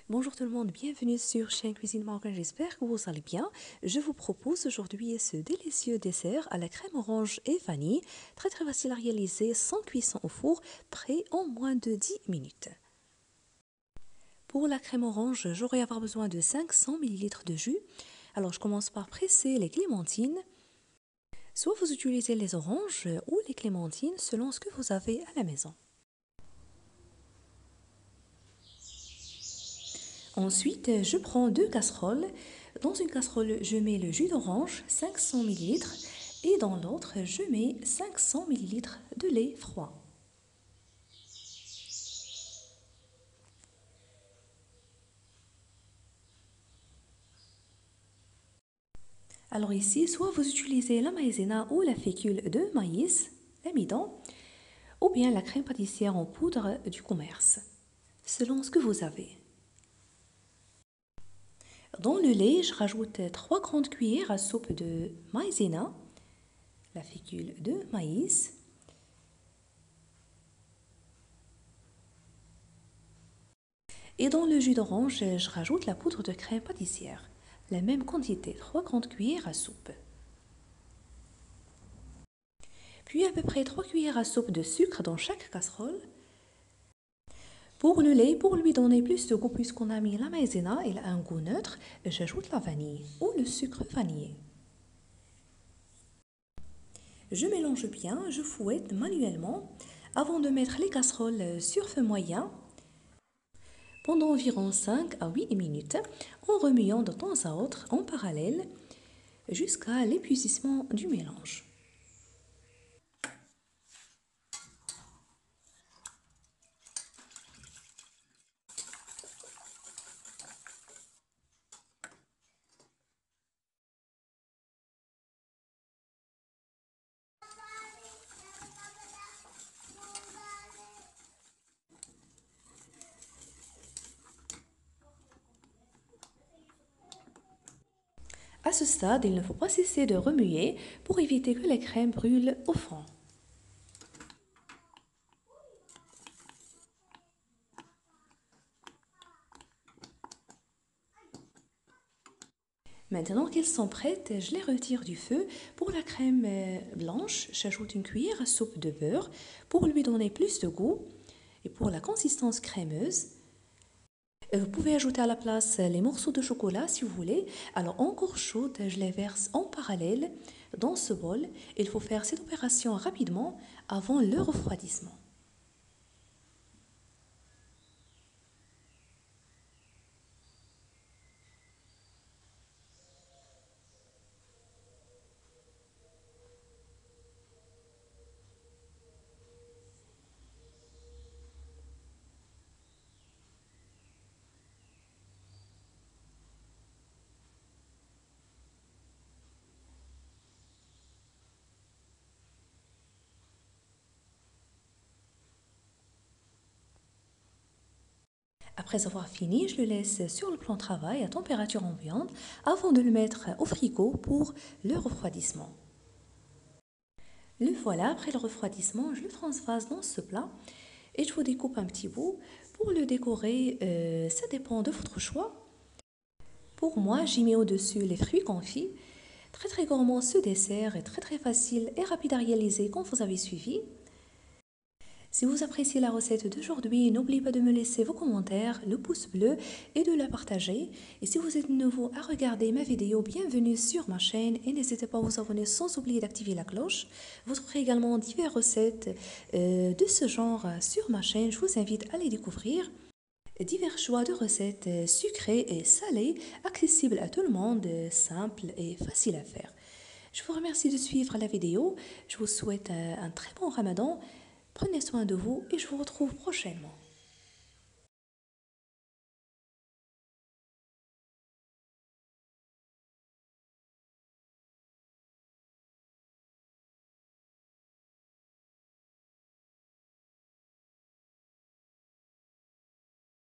Bonjour tout le monde, bienvenue sur chaîne Cuisine Marocaine, j'espère que vous allez bien. Je vous propose aujourd'hui ce délicieux dessert à la crème orange et vanille, très facile à réaliser sans cuisson au four, prêt en moins de 10 minutes. Pour la crème orange, j'aurai avoir besoin de 500 ml de jus. Alors je commence par presser les clémentines. Soit vous utilisez les oranges ou les clémentines selon ce que vous avez à la maison. Ensuite, je prends deux casseroles. Dans une casserole, je mets le jus d'orange, 500 ml, et dans l'autre, je mets 500 ml de lait froid. Alors ici, soit vous utilisez la maïzena ou la fécule de maïs, l'amidon, ou bien la crème pâtissière en poudre du commerce, selon ce que vous avez. Dans le lait, je rajoute 3 grandes cuillères à soupe de maïzena, la fécule de maïs. Et dans le jus d'orange, je rajoute la poudre de crème pâtissière, la même quantité, 3 grandes cuillères à soupe. Puis à peu près 3 cuillères à soupe de sucre dans chaque casserole. Pour le lait, pour lui donner plus de goût, puisqu'on a mis la maïzena, il a un goût neutre, j'ajoute la vanille ou le sucre vanillé. Je mélange bien, je fouette manuellement avant de mettre les casseroles sur feu moyen pendant environ 5 à 8 minutes en remuant de temps à autre en parallèle jusqu'à l'épuisement du mélange. À ce stade, il ne faut pas cesser de remuer pour éviter que la crème brûle au fond. Maintenant qu'elles sont prêtes, je les retire du feu. Pour la crème blanche, j'ajoute une cuillère à soupe de beurre pour lui donner plus de goût. Et pour la consistance crémeuse, vous pouvez ajouter à la place les morceaux de chocolat si vous voulez. Alors encore chaude, je les verse en parallèle dans ce bol. Il faut faire cette opération rapidement avant le refroidissement. Après avoir fini, je le laisse sur le plan de travail à température ambiante avant de le mettre au frigo pour le refroidissement. Le voilà, après le refroidissement, je le transvase dans ce plat et je vous découpe un petit bout. Pour le décorer, ça dépend de votre choix. Pour moi, j'y mets au-dessus les fruits confits. Très gourmand ce dessert est très facile et rapide à réaliser comme vous avez suivi. Si vous appréciez la recette d'aujourd'hui, n'oubliez pas de me laisser vos commentaires, le pouce bleu et de la partager. Et si vous êtes nouveau à regarder ma vidéo, bienvenue sur ma chaîne et n'hésitez pas à vous abonner sans oublier d'activer la cloche. Vous trouverez également diverses recettes de ce genre sur ma chaîne. Je vous invite à les découvrir. Divers choix de recettes sucrées et salées, accessibles à tout le monde, simples et faciles à faire. Je vous remercie de suivre la vidéo. Je vous souhaite un très bon ramadan. Prenez soin de vous et je vous retrouve prochainement.